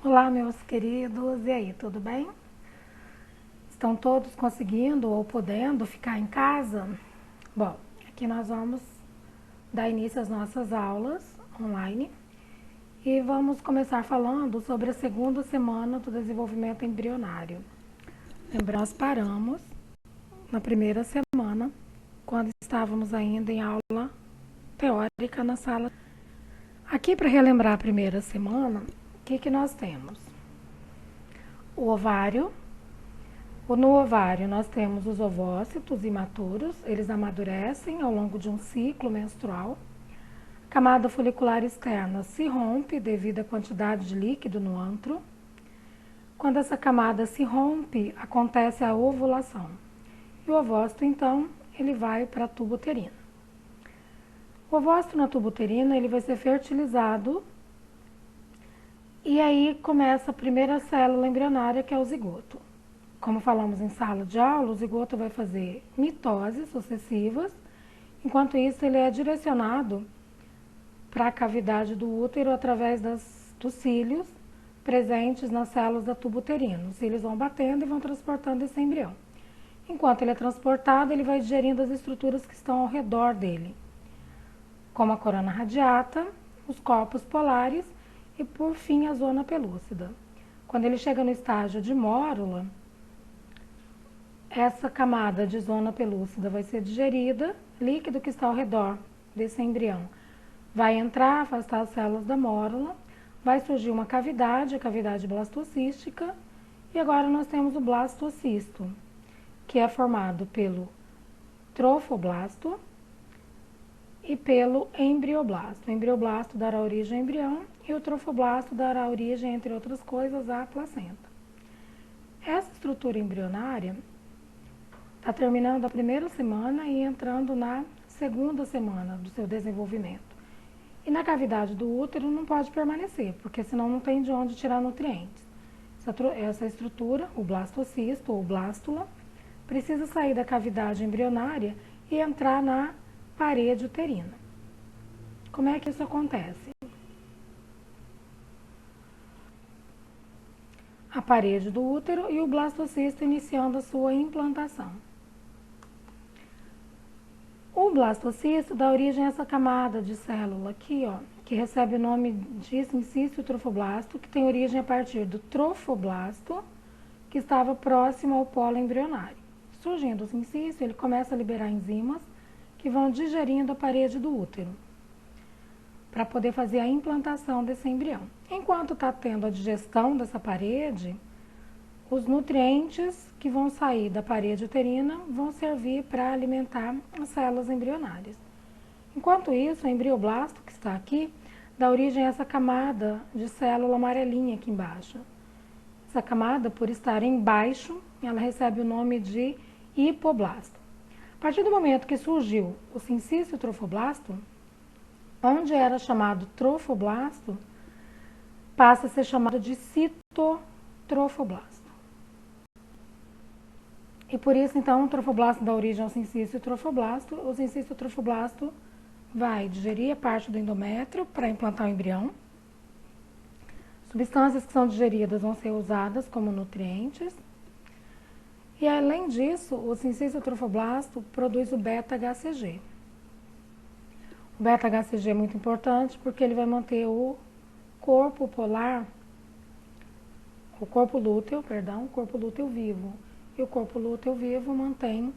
Olá, meus queridos, e aí, tudo bem? Estão todos conseguindo ou podendo ficar em casa? Bom, aqui nós vamos dar início às nossas aulas online e vamos começar falando sobre a segunda semana do desenvolvimento embrionário. Lembrando, nós paramos na primeira semana, quando estávamos ainda em aula teórica na sala. Aqui, para relembrar a primeira semana, o que nós temos? O ovário. No ovário nós temos os ovócitos imaturos, eles amadurecem ao longo de um ciclo menstrual. A camada folicular externa se rompe devido à quantidade de líquido no antro. Quando essa camada se rompe, acontece a ovulação. E o ovócito, então, ele vai para a tuba uterina. O ovócito na tuba uterina, ele vai ser fertilizado e aí começa a primeira célula embrionária, que é o zigoto. Como falamos em sala de aula, o zigoto vai fazer mitoses sucessivas, enquanto isso ele é direcionado para a cavidade do útero através dos cílios presentes nas células da tuba uterina. Os cílios vão batendo e vão transportando esse embrião. Enquanto ele é transportado, ele vai digerindo as estruturas que estão ao redor dele, como a corona radiata, os corpos polares e, por fim, a zona pelúcida. Quando ele chega no estágio de mórula, essa camada de zona pelúcida vai ser digerida, líquido que está ao redor desse embrião vai entrar, afastar as células da mórula, vai surgir uma cavidade, a cavidade blastocística, e agora nós temos o blastocisto, que é formado pelo trofoblasto e pelo embrioblasto. O embrioblasto dará origem ao embrião e o trofoblasto dará origem, entre outras coisas, à placenta. Essa estrutura embrionária está terminando a primeira semana e entrando na segunda semana do seu desenvolvimento. E na cavidade do útero não pode permanecer, porque senão não tem de onde tirar nutrientes. Essa estrutura, o blastocisto ou blástula, precisa sair da cavidade embrionária e entrar na parede uterina. Como é que isso acontece? A parede do útero e o blastocisto iniciando a sua implantação. O blastocisto dá origem a essa camada de célula aqui, ó, que recebe o nome de sincício trofoblasto, que tem origem a partir do trofoblasto, que estava próximo ao polo embrionário. Surgindo o sincício, ele começa a liberar enzimas que vão digerindo a parede do útero, para poder fazer a implantação desse embrião. Enquanto está tendo a digestão dessa parede, os nutrientes que vão sair da parede uterina vão servir para alimentar as células embrionárias. Enquanto isso, o embrioblasto, que está aqui, dá origem a essa camada de célula amarelinha aqui embaixo. Essa camada, por estar embaixo, ela recebe o nome de hipoblasto. A partir do momento que surgiu o sincício trofoblasto, onde era chamado trofoblasto, passa a ser chamado de citotrofoblasto. E por isso, então, o trofoblasto dá origem ao sincício trofoblasto. O sincício trofoblasto vai digerir a parte do endométrio para implantar o embrião. Substâncias que são digeridas vão ser usadas como nutrientes. E, além disso, o sincício trofoblasto produz o beta-HCG. O beta-HCG é muito importante porque ele vai manter o corpo lúteo vivo. E o corpo lúteo vivo mantém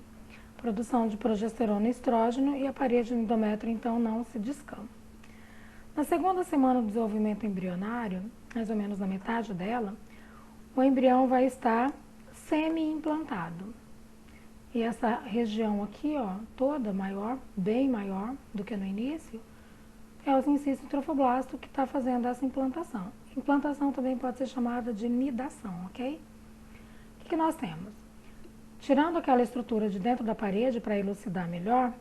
a produção de progesterona e estrógeno e a parede do endométrio, então, não se descama. Na segunda semana do desenvolvimento embrionário, mais ou menos na metade dela, o embrião vai estar semi-implantado. E essa região aqui, ó, toda maior, bem maior do que no início, é o sincício trofoblasto que está fazendo essa implantação. Implantação também pode ser chamada de nidação, ok? O que nós temos? Tirando aquela estrutura de dentro da parede para elucidar melhor,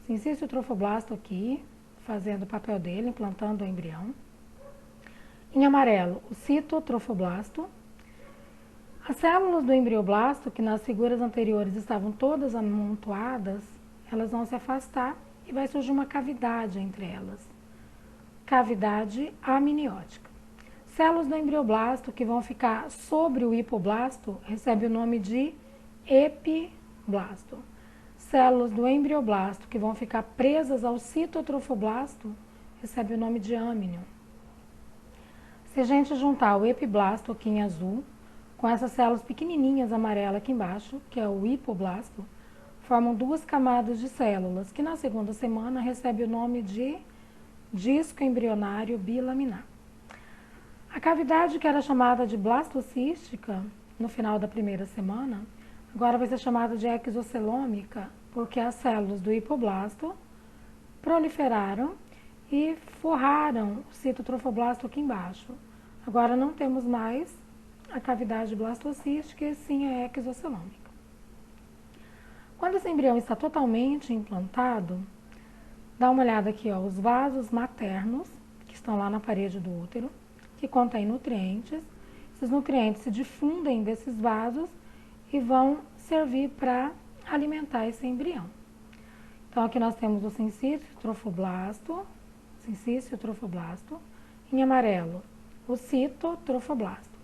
o sincício trofoblasto aqui, fazendo o papel dele, implantando o embrião. Em amarelo, o citotrofoblasto. As células do embrioblasto, que nas figuras anteriores estavam todas amontoadas, elas vão se afastar e vai surgir uma cavidade entre elas. Cavidade amniótica. Células do embrioblasto que vão ficar sobre o hipoblasto recebe o nome de epiblasto. Células do embrioblasto que vão ficar presas ao citotrofoblasto recebe o nome de âmnion. Se a gente juntar o epiblasto aqui em azul com essas células pequenininhas amarelas aqui embaixo, que é o hipoblasto, formam duas camadas de células que na segunda semana recebe o nome de disco embrionário bilaminar. A cavidade que era chamada de blastocística no final da primeira semana, agora vai ser chamada de exocelômica, porque as células do hipoblasto proliferaram e forraram o citotrofoblasto aqui embaixo. Agora não temos mais a cavidade blastocística e sim a exocelômica. Quando esse embrião está totalmente implantado, dá uma olhada aqui, ó, os vasos maternos, que estão lá na parede do útero, que contém nutrientes. Esses nutrientes se difundem desses vasos e vão servir para alimentar esse embrião. Então, aqui nós temos o sincício trofoblasto, em amarelo, o citotrofoblasto.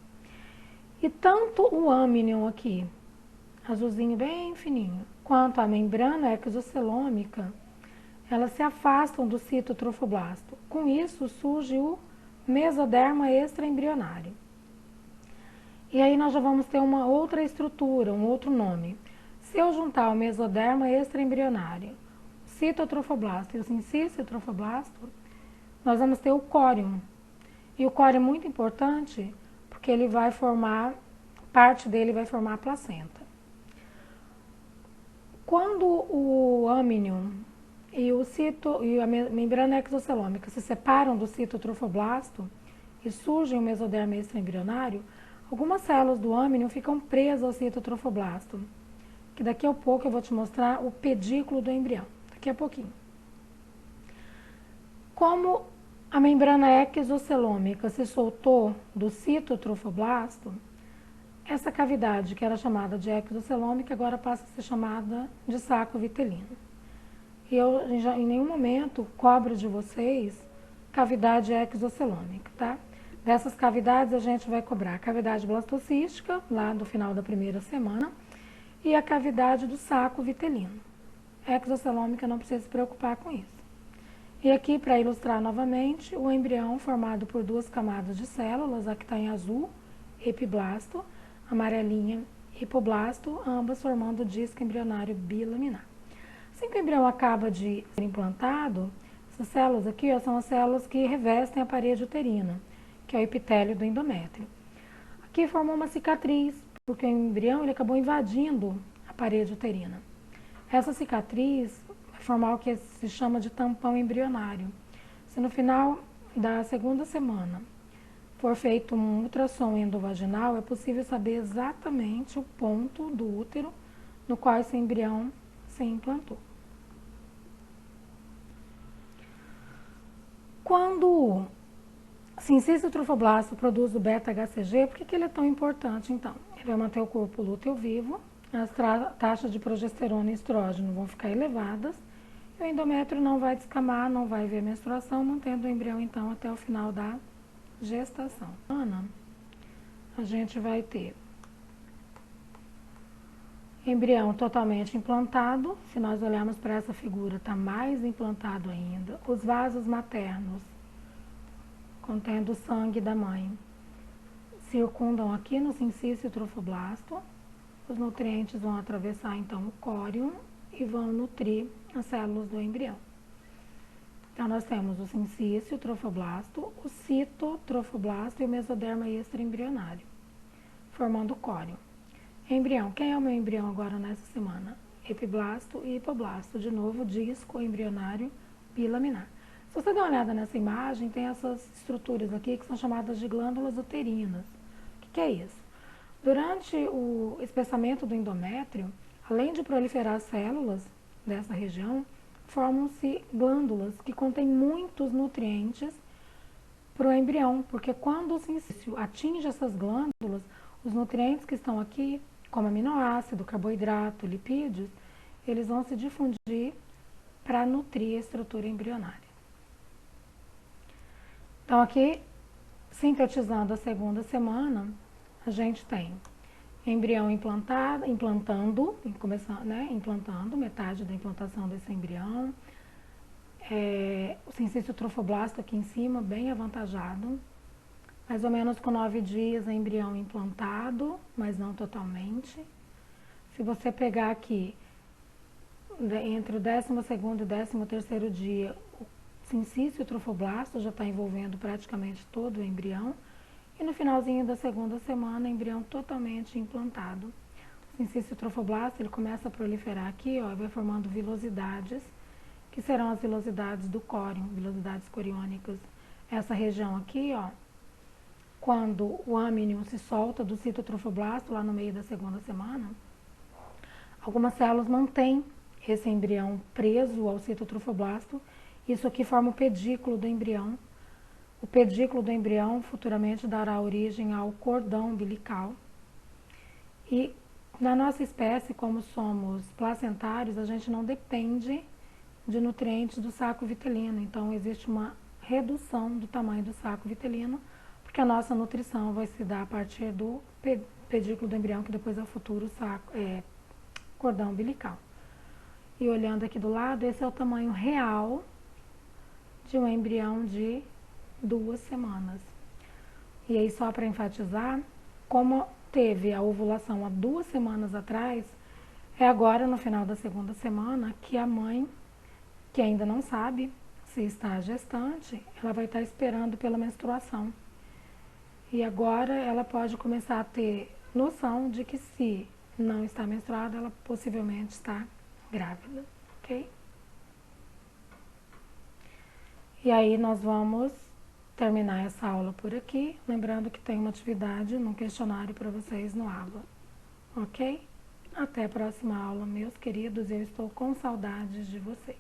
E tanto o âmnion aqui, azulzinho bem fininho, quanto a membrana exocelômica, elas se afastam do citotrofoblasto. Com isso, surge o mesoderma extraembrionário. E aí nós já vamos ter uma outra estrutura, um outro nome. Se eu juntar o mesoderma extraembrionário, o citotrofoblasto e o sincício trofoblasto, nós vamos ter o córium. E o córium é muito importante porque ele vai formar, parte dele vai formar a placenta. Quando o âmnion e a membrana exocelômica se separam do citotrofoblasto e surge o mesoderma extraembrionário, algumas células do âmnion ficam presas ao citotrofoblasto, que daqui a pouco eu vou te mostrar o pedículo do embrião, daqui a pouquinho. Como a membrana exocelômica se soltou do citotrofoblasto, essa cavidade que era chamada de exocelômica agora passa a ser chamada de saco vitelino. E eu em nenhum momento cobro de vocês cavidade exocelômica, tá? Dessas cavidades a gente vai cobrar a cavidade blastocística, lá do final da primeira semana, e a cavidade do saco vitelino. Exocelômica não precisa se preocupar com isso. E aqui, para ilustrar novamente, o embrião formado por duas camadas de células, a que está em azul, epiblasto, amarelinha, hipoblasto, ambas formando o disco embrionário bilaminar. Assim que o embrião acaba de ser implantado, essas células aqui, ó, são as células que revestem a parede uterina, que é o epitélio do endométrio. Aqui formou uma cicatriz, porque o embrião ele acabou invadindo a parede uterina. Essa cicatriz vai formar o que se chama de tampão embrionário. Se no final da segunda semana for feito um ultrassom endovaginal, é possível saber exatamente o ponto do útero no qual esse embrião se implantou. Quando o sincício trofoblasto produz o beta-HCG, por que ele é tão importante então? Ele vai manter o corpo lúteo vivo, as taxas de progesterona e estrógeno vão ficar elevadas, e o endométrio não vai descamar, não vai haver menstruação, mantendo o embrião então até o final da gestação. A gente vai ter embrião totalmente implantado. Se nós olharmos para essa figura, está mais implantado ainda. Os vasos maternos, contendo o sangue da mãe, circundam aqui no sincício trofoblasto. Os nutrientes vão atravessar então o córium e vão nutrir as células do embrião. Então nós temos o sincício trofoblasto, o citotrofoblasto e o mesoderma extraembrionário, formando o córium. Embrião. Quem é o meu embrião agora nessa semana? Epiblasto e hipoblasto. De novo, disco embrionário bilaminar. Se você der uma olhada nessa imagem, tem essas estruturas aqui que são chamadas de glândulas uterinas. O que é isso? Durante o espessamento do endométrio, além de proliferar células dessa região, formam-se glândulas que contêm muitos nutrientes para o embrião, porque quando o sincício atinge essas glândulas, os nutrientes que estão aqui, como aminoácido, carboidrato, lipídios, eles vão se difundir para nutrir a estrutura embrionária. Então aqui sintetizando a segunda semana, a gente tem embrião implantando, metade da implantação desse embrião. O sincício trofoblasto aqui em cima, bem avantajado. Mais ou menos com 9 dias, embrião implantado, mas não totalmente. Se você pegar aqui, entre o 12º e 13º dia, o sincício trofoblasto já está envolvendo praticamente todo o embrião. E no finalzinho da segunda semana, embrião totalmente implantado. O sincício trofoblasto, ele começa a proliferar aqui, ó, vai formando vilosidades, que serão as vilosidades do córion, vilosidades coriônicas. Essa região aqui, ó, quando o amnion se solta do citotrofoblasto, lá no meio da segunda semana, algumas células mantêm esse embrião preso ao citotrofoblasto. Isso aqui forma o pedículo do embrião. O pedículo do embrião futuramente dará origem ao cordão umbilical. E na nossa espécie, como somos placentários, a gente não depende de nutrientes do saco vitelino. Então, existe uma redução do tamanho do saco vitelino, porque a nossa nutrição vai se dar a partir do pedículo do embrião, que depois é o futuro cordão umbilical. E olhando aqui do lado, esse é o tamanho real de um embrião de 2 semanas. E aí, só para enfatizar, como teve a ovulação há 2 semanas atrás, é agora, no final da segunda semana, que a mãe, que ainda não sabe se está gestante, ela vai estar esperando pela menstruação. E agora ela pode começar a ter noção de que, se não está menstruada, ela possivelmente está grávida, ok? E aí nós vamos terminar essa aula por aqui, lembrando que tem uma atividade no questionário para vocês no ABA, ok? Até a próxima aula, meus queridos, eu estou com saudades de vocês.